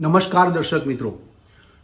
નમસ્કાર દર્શક મિત્રો,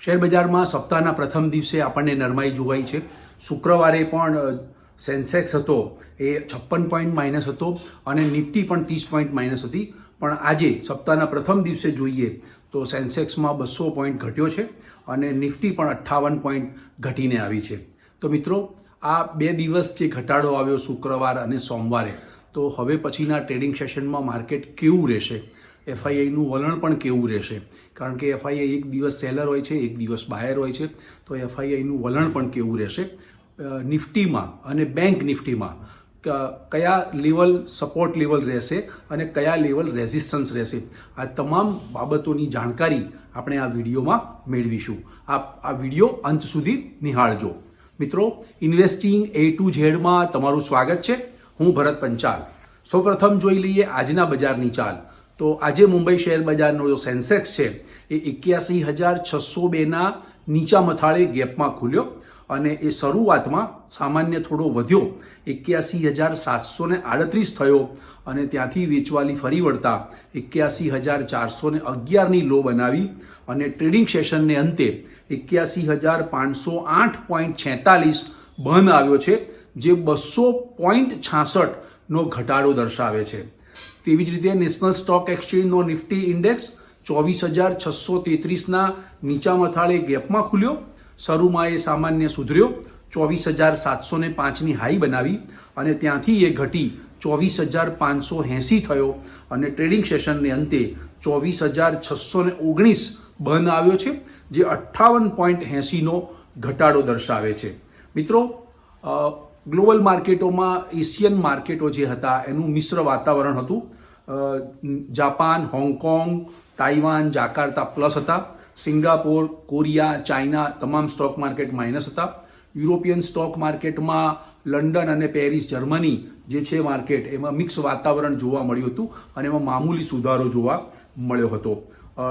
શેર બજારમાં સપ્તાહના પ્રથમ દિવસે આપણને નરમાઈ જોવાઈ છે. શુક્રવારે પણ સેન્સેક્સ હતો એ 56 પોઈન્ટ માઇનસ હતો અને નિફ્ટી પણ 30 પોઈન્ટ માઇનસ હતી. પણ આજે સપ્તાહના પ્રથમ દિવસે જોઈએ તો સેન્સેક્સમાં 200 પોઈન્ટ ઘટ્યો છે અને નિફ્ટી પણ 58 પોઈન્ટ ઘટીને આવી છે. તો મિત્રો, આ 2 દિવસ જે ઘટાડો આવ્યો શુક્રવાર અને સોમવારે, તો હવે પછીના ટ્રેડિંગ સેશનમાં માર્કેટ કેવું રહેશે, એફઆઈઆઈનું વલણ પણ કેવું રહેશે, કારણ કે એફઆઈઆઈ એક દિવસ સેલર હોય છે, એક દિવસ બાયર હોય છે, તો એફઆઈઆઈનું વલણ પણ કેવું રહેશે. નિફ્ટીમાં અને બેંક નિફ્ટીમાં કયા લેવલ સપોર્ટ લેવલ રહેશે અને કયા લેવલ રેઝિસ્ટન્સ રહેશે, આ તમામ બાબતોની જાણકારી આપણે આ વિડીયોમાં મેળવીશું. આ વિડીયો અંત સુધી નિહાળજો. મિત્રો, ઇન્વેસ્ટિંગ A to Z માં તમારું સ્વાગત છે. હું ભરત પંચાલ. સૌપ્રથમ જોઈ લઈએ આજના બજારની ચાલ. તો આજે મુંબઈ શેર બજારનો જો સેન્સેક્સ છે એ 81,602ના નીચા મથાળે ગેપમાં ખુલ્યો અને એ શરૂઆતમાં સામાન્ય થોડો વધ્યો, 81,738 થયો અને ત્યાંથી વેચવાલી ફરી વળતા 81,411ની લો બનાવી અને ટ્રેડિંગ સેશનને અંતે 81,508.46 બંધ આવ્યો છે, જે 200.66નો ઘટાડો દર્શાવે છે. તેવી જ રીતે નેશનલ સ્ટોક એક્સચેન્જનો નિફ્ટી ઇન્ડેક્સ 24,633ના નીચા મથાળે ગેપમાં ખુલ્યો. શરૂમાં એ સામાન્ય સુધર્યો, 24,705ની હાઈ બનાવી અને ત્યાંથી એ ઘટી 24,580 થયો અને ટ્રેડિંગ સેશનને અંતે 24,619 બંધ આવ્યો છે, જે 58.80નો ઘટાડો દર્શાવે છે. મિત્રો, ગ્લોબલ માર્કેટોમાં એશિયન માર્કેટો જે હતા એનું મિશ્ર વાતાવરણ હતું. Japan, Hong Kong, Taiwan, Jakarta plus હતા. સિંગાપોર, કોરિયા, ચાઇના તમામ સ્ટોક માર્કેટ માઇનસ હતા. યુરોપિયન સ્ટોક માર્કેટમાં લંડન અને પેરિસ, જર્મની જે છે માર્કેટ, એમાં મિક્સ વાતાવરણ જોવા મળ્યું હતું અને એમાં મામૂલી સુધારો જોવા મળ્યો હતો.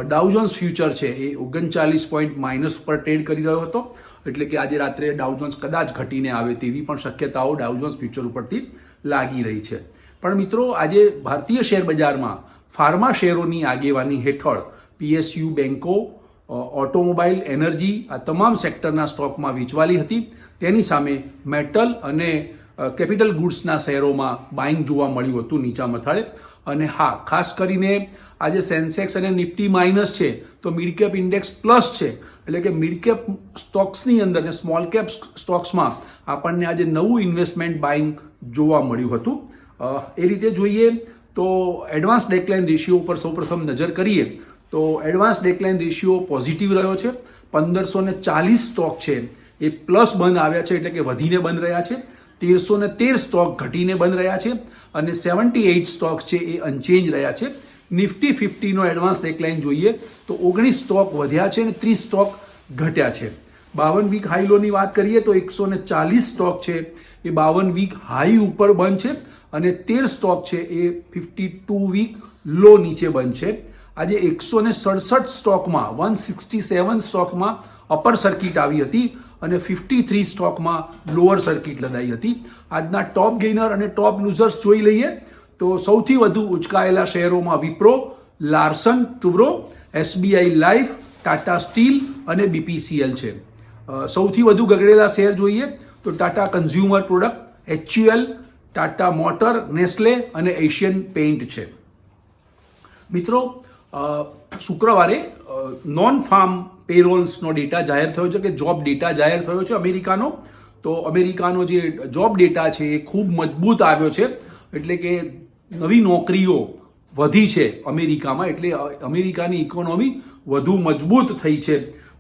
ડાઉ જોન્સ ફ્યુચર છે એ 39 પોઈન્ટ માઇનસ પર ટ્રેડ કરી રહ્યો હતો, એટલે કે આજે રાત્રે ડાઉ જોન્સ કદાચ ઘટીને આવે તેવી પણ શક્યતાઓ ડાઉ જોન્સ ફ્યુચર ઉપરથી લાગી રહી છે. પણ મિત્રો, આજે ભારતીય શેર બજારમાં ફાર્મા શેરોની આગેવાની હેઠળ PSU, બેન્કો, ઓટોમોબાઈલ, એનર્જી આ તમામ સેક્ટરના સ્ટોકમાં વેચવાલી હતી. તેની સામે મેટલ અને કેપિટલ ગુડ્સના શેરોમાં બાઇંગ જોવા મળ્યું હતું નીચા મથાળે. અને હા, ખાસ કરીને આજે સેન્સેક્સ અને નિફ્ટી માઇનસ છે તો મિડ કેપ ઇન્ડેક્સ પ્લસ છે, એટલે કે મિડ કેપ સ્ટોક્સની અંદર અને સ્મોલ કેપ સ્ટોક્સમાં આપણને આજે નવું ઇન્વેસ્ટમેન્ટ બાઇંગ જોવા મળ્યું હતું. એ રીતે જોઈએ તો એડવાન્સ ડેક્લાઇન રેશિયો ઉપર સૌપ્રથમ નજર કરીએ તો એડવાન્સ ડેક્લાઇન રેશિયો પોઝિટિવ રહ્યો છે. 1540 સ્ટોક છે એ પ્લસ બંધ આવ્યા છે, એટલે કે વધીને બંધ રહ્યા છે. 1313 સ્ટોક ઘટીને બંધ રહ્યા છે અને 78 સ્ટોક છે એ અનચેન્જ રહ્યા છે. નિફ્ટી 50નો એડવાન્સ ડેક્લાઇન જોઈએ તો 19 સ્ટોક વધ્યા છે અને 30 સ્ટોક ઘટ્યા છે. 52 વીક હાઈ લોની વાત કરીએ તો 140 સ્ટોક છે એ 52 વીક હાઈ ઉપર બંધ છે અને 13 સ્ટોક છે એ 52 વીક લો નીચે બંધ છે. આજે 167 સ્ટોકમાં 167 સ્ટોકમાં અપર સર્કિટ આવી હતી અને 53 સ્ટોકમાં લોઅર સર્કિટ લદાઈ હતી. આજના ટોપ ગેઇનર અને ટોપ લૂઝર્સ જોઈ લઈએ તો સૌથી વધુ ઉચકાયેલા શેરોમાં Wipro, Larsen Toubro, SBI life, Tata steel અને BPCL છે. સૌથી વધુ ગગડેલા શેર જોઈએ તો Tata consumer product, HUL, Tata motor, Nestle અને એશિયન પેઇન્ટ છે. મિત્રો, શુક્રવારે નોન ફાર્મ પેરોલ્સનો ડેટા જાહેર થયો છે, કે જોબ ડેટા જાહેર થયો છે અમેરિકાનો. તો અમેરિકાનો જે જોબ ડેટા છે એ ખૂબ મજબૂત આવ્યો છે, એટલે કે નવી નોકરીઓ વધી છે અમેરિકામાં, એટલે અમેરિકાની ઇકોનોમી વધુ મજબૂત થઈ છે.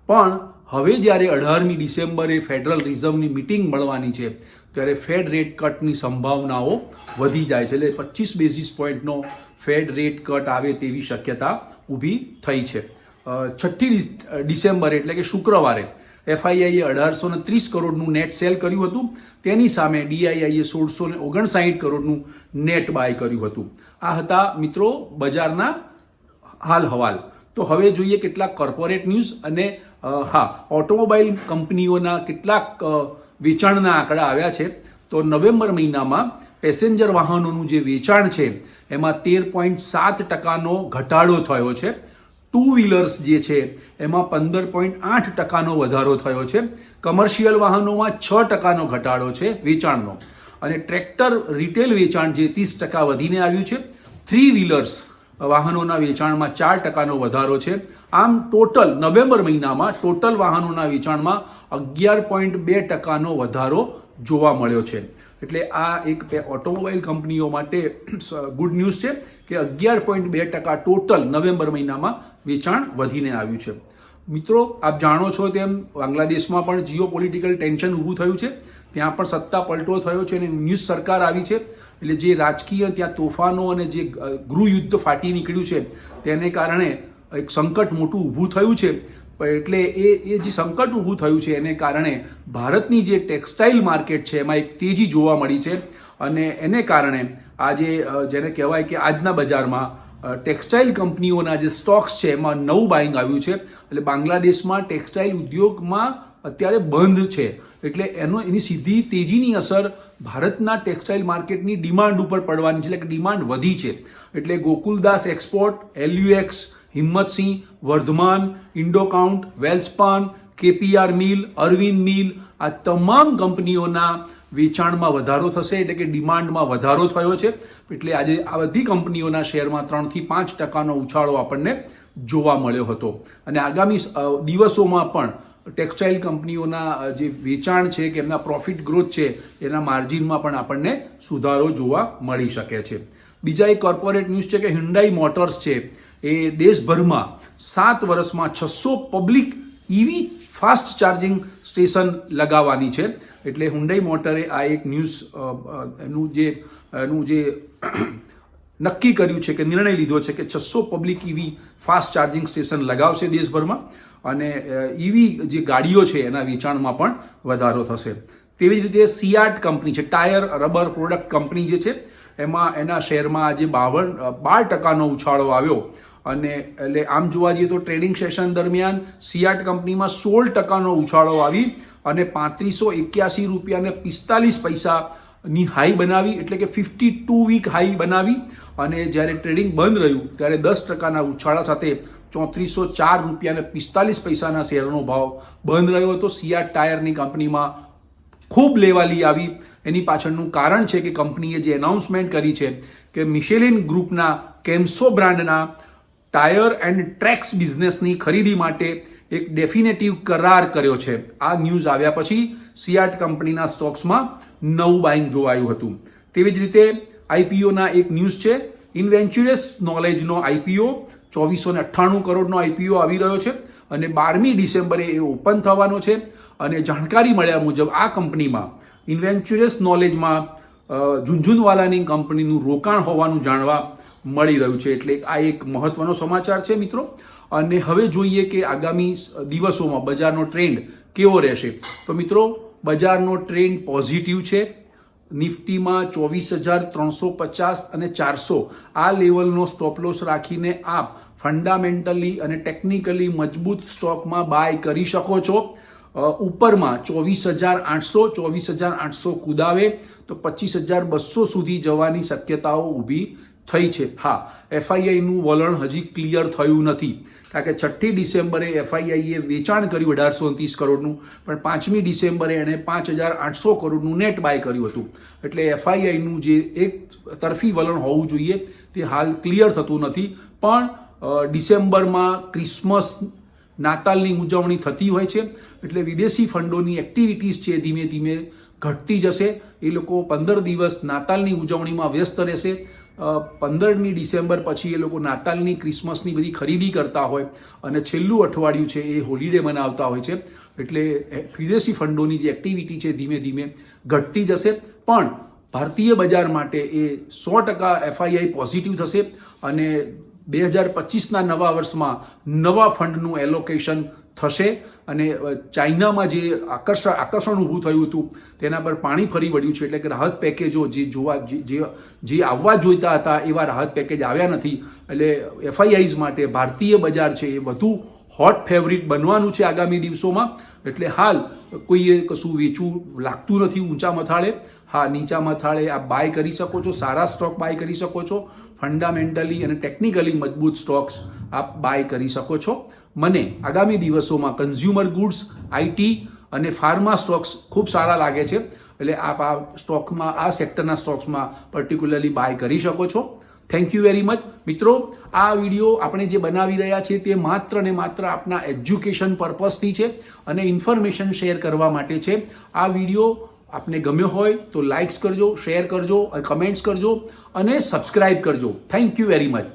પણ હવે જ્યારે 18મી ડિસેમ્બરે ફેડરલ રિઝર્વની મિટિંગ મળવાની છે ત્યારે ફેડ રેટ કટની સંભાવનાઓ વધી જાય છે, એટલે 25 બેઝિસ પોઈન્ટનો ફેડ રેટ કટ આવે તેવી શક્યતા ઊભી થઈ છે. 6ઠ્ઠી ડિસેમ્બરે એટલે કે શુક્રવારે FIIએ 1830 કરોડનું નેટ સેલ કર્યું હતું, તેની સામે DIIએ 1659 કરોડનું નેટ બાય કર્યું હતું. આ હતા મિત્રો બજારના હાલ હવાલ. તો હવે જોઈએ કેટલાક કોર્પોરેટ ન્યૂઝ અને ઓટોમોબાઈલ કંપનીઓના કેટલાક વેચાણના આંકડા આવ્યા છે. તો નવેમ્બર મહિનામાં પેસેન્જર વાહનોનું જે વેચાણ છે એમાં 13.7% ઘટાડો થયો છે. ટુ વ્હીલર્સ જે છે એમાં 15.8% વધારો થયો છે. કમર્શિયલ વાહનોમાં 6% ઘટાડો છે વેચાણનો, અને ટ્રેક્ટર રિટેલ વેચાણ જે 30% વધીને આવ્યું છે. 3 વ્હીલર્સ વાહનોના વેચાણમાં 4%નો વધારો છે. આમ ટોટલ નવેમ્બર મહિનામાં ટોટલ વાહનોના વેચાણમાં 11.2%નો વધારો જોવા મળ્યો છે. એટલે આ એક ઓટોમોબાઈલ કંપનીઓ માટે ગુડ ન્યૂઝ છે કે 11.2% ટોટલ નવેમ્બર મહિનામાં વેચાણ વધીને આવ્યું છે. મિત્રો, આપ જાણો છો તેમ બાંગ્લાદેશમાં પણ જીઓ પોલિટિકલ ટેન્શન ઊભું થયું છે. ત્યાં પણ સત્તા પલટો થયો છે અને ન્યૂઝ સરકાર આવી છે. એટલે જે રાજકીય ત્યાં તોફાનો અને જે ગૃહયુદ્ધ ફાટી નીકળ્યું છે તેને કારણે એક સંકટ મોટું ઊભું થયું છે. એટલે એ જે સંકટ ઊભું થયું છે એને કારણે ભારતની જે ટેક્સટાઇલ માર્કેટ છે એમાં એક તેજી જોવા મળી છે, અને એને કારણે આજે જેને કહેવાય કે આજના બજારમાં ટેક્સટાઇલ કંપનીઓના જે સ્ટોક્સ છે એમાં નવું બાઇંગ આવ્યું છે. એટલે બાંગ્લાદેશમાં ટેક્સટાઇલ ઉદ્યોગમાં અત્યારે બંધ છે, એટલે એની સીધી તેજીની અસર ભારતના ટેક્સટાઇલ માર્કેટની ડિમાન્ડ ઉપર પડવાની છે, એટલે કે ડિમાન્ડ વધી છે. એટલે Gokaldas export, LUX, Himatsingka, Vardhman, Indo Count, Welspun, KPR mill, Arvind mill, આ તમામ કંપનીઓના વેચાણમાં વધારો થશે, એટલે કે ડિમાન્ડમાં વધારો થયો છે. એટલે આજે આ બધી કંપનીઓના શેરમાં 3 થી 5%નો ઉછાળો આપણને જોવા મળ્યો હતો. અને આગામી દિવસોમાં પણ ટેક્સટાઇલ કંપનીઓના જે વેચાણ છે કે એમના પ્રોફિટ ગ્રોથ છે એના માર્જિનમાં પણ આપણને સુધારો જોવા મળી શકે છે. બીજા એક કોર્પોરેટ ન્યૂઝ છે કે હ્યુન્ડાઈ મોટર્સ છે એ દેશભરમાં 7 વર્ષમાં 600 public EV fast charging station લગાવવાની છે. એટલે હ્યુન્ડાઈ મોટરે આ એક ન્યૂઝ એનું જે નક્કી કર્યું છે કે નિર્ણય લીધો છે કે 600 public EV fast charging station લગાવશે દેશભરમાં, અને EV જે ગાડીઓ છે એના વેચાણમાં પણ વધારો થશે. તેવી જ રીતે સિયાટ કંપની છે, ટાયર રબર પ્રોડક્ટ કંપની જે છે એમાં એના શેરમાં આજે 12%નો ઉછાળો આવ્યો. અને એટલે આમ જોવા જઈએ તો ટ્રેડિંગ સેશન દરમિયાન સિયાટ કંપનીમાં 16%નો ઉછાળો આવી અને 3581 રૂપિયા અને 45 પૈસાની હાઈ બનાવી, એટલે કે 52 વીક હાઈ બનાવી. અને જ્યારે ટ્રેડિંગ બંધ રહ્યું ત્યારે 10%ના ઉછાળા સાથે 3404 રૂપિયા અને 45 પૈસાના શેરનો ભાવ બંધ રહ્યો હતો. સિયાટ ટાયરની કંપનીમાં ખૂબ લેવાલી આવી. એની પાછળનું કારણ છે કે કંપનીએ જે એનાઉન્સમેન્ટ કરી છે કે મિશેલિન ગ્રુપના કેમ્સો બ્રાન્ડના ટાયર એન્ડ ટ્રેક્સ બિઝનેસની ખરીદી માટે એક ડેફિનેટિવ કરાર કર્યો છે. આ ન્યૂઝ આવ્યા પછી સિયાટ કંપનીના સ્ટોક્સમાં નવું બાઇંગ જોવાયું હતું. તેવી જ રીતે IPOના એક ન્યૂઝ છે, ઇન્વેન્ચ્યુરસ નોલેજનો IPO 2498 કરોડનો IPO આવી રહ્યો છે અને 12મી ડિસેમ્બરે એ ઓપન થવાનો છે. અને જાણકારી મળ્યા મુજબ આ કંપનીમાં ઇન્વેન્ચ્યુરસ નોલેજમાં ઝુંઝુનવાલાની કંપનીનું રોકાણ હોવાનું જાણવા મળી રહ્યું છે. એટલે આ એક મહત્વનો સમાચાર છે મિત્રો. અને હવે જોઈએ કે આગામી દિવસોમાં બજારનો ટ્રેન્ડ કેવો રહેશે. તો મિત્રો, બજારનો ટ્રેન્ડ પોઝિટિવ છે. નિફ્ટીમાં 24,350 અને 400 આ લેવલનો સ્ટોપ લોસ રાખીને આપ ફંડામેન્ટલી અને ટેકનિકલી મજબૂત સ્ટોકમાં બાય કરી શકો છો. ઉપરમાં 24,800 24,800 કુદાવે તો 25,200 સુધી જવાની શક્યતાઓ ઊભી થઈ છે. હા, FIIનું વલણ હજી ક્લિયર થયું નથી, કારણ કે 6ઠી ડિસેમ્બરે FIIએ વેચાણ કર્યું 1829 કરોડનું, પણ 5મી ડિસેમ્બરે એણે 5,800 કરોડનું નેટ બાય કર્યું હતું. એટલે FIIનું જે એક તરફી વલણ હોવું જોઈએ તે હાલ ક્લિયર થતું નથી. પણ ડિસેમ્બરમાં ક્રિસમસ નાતાલની ઉજવણી થતી હોય છે, એટલે વિદેશી ફંડોની એક્ટિવિટીઝ છે ધીમે ધીમે ઘટતી જશે. એ લોકો 15 દિવસ નાતાલની ઉજવણીમાં વ્યસ્ત રહેશે. 15મી ડિસેમ્બર પછી એ લોકો નાતાલની ક્રિસમસની બધી ખરીદી કરતા હોય અને છેલ્લું અઠવાડિયું છે એ હોલિડે મનાવતા હોય છે. એટલે વિદેશી ફંડોની જે એક્ટિવિટી છે ધીમે ધીમે ઘટતી જશે. પણ ભારતીય બજાર માટે એ 100% FII પોઝિટિવ થશે અને 2025ના નવા વર્ષમાં નવા ફંડનું એલોકેશન થશે. અને ચાઇનામાં જે આકર્ષણ ઊભું થયું હતું તેના પર પાણી ફરી વળ્યું છે. એટલે કે રાહત પેકેજો જે આવવા જોઈતા હતા એવા રાહત પેકેજ આવ્યા નથી. એટલે FIIs માટે ભારતીય બજાર છે એ વધુ હોટ ફેવરિટ બનવાનું છે આગામી દિવસોમાં. એટલે હાલ કોઈએ કશું વેચવું લાગતું નથી ઊંચા મથાળે. હા, નીચા મથાળે આપ બાય કરી શકો છો, સારા સ્ટોક બાય કરી શકો છો. ફંડામેન્ટલી અને ટેકનિકલી મજબૂત સ્ટોક્સ આપ બાય કરી શકો છો. મને આગામી દિવસોમાં કન્ઝ્યુમર ગુડ્સ, આઈટી અને ફાર્મા સ્ટોક્સ ખૂબ સારા લાગે છે, એટલે આપ આ સ્ટોકમાં, આ સેક્ટરના સ્ટોક્સમાં પર્ટિક્યુલરલી બાય કરી શકો છો. Thank you very much. મિત્રો, આ વિડીયો આપણે જે બનાવી રહ્યા છીએ તે માત્ર ને માત્ર આપના એજ્યુકેશન પર્પઝથી છે અને ઇન્ફોર્મેશન શેર કરવા માટે છે. આ વિડીયો આપને ગમ્યો હોય તો લાઇક્સ કરજો, શેર કરજો, કમેન્ટ્સ કરજો અને સબસ્ક્રાઇબ કરજો. Thank you very much.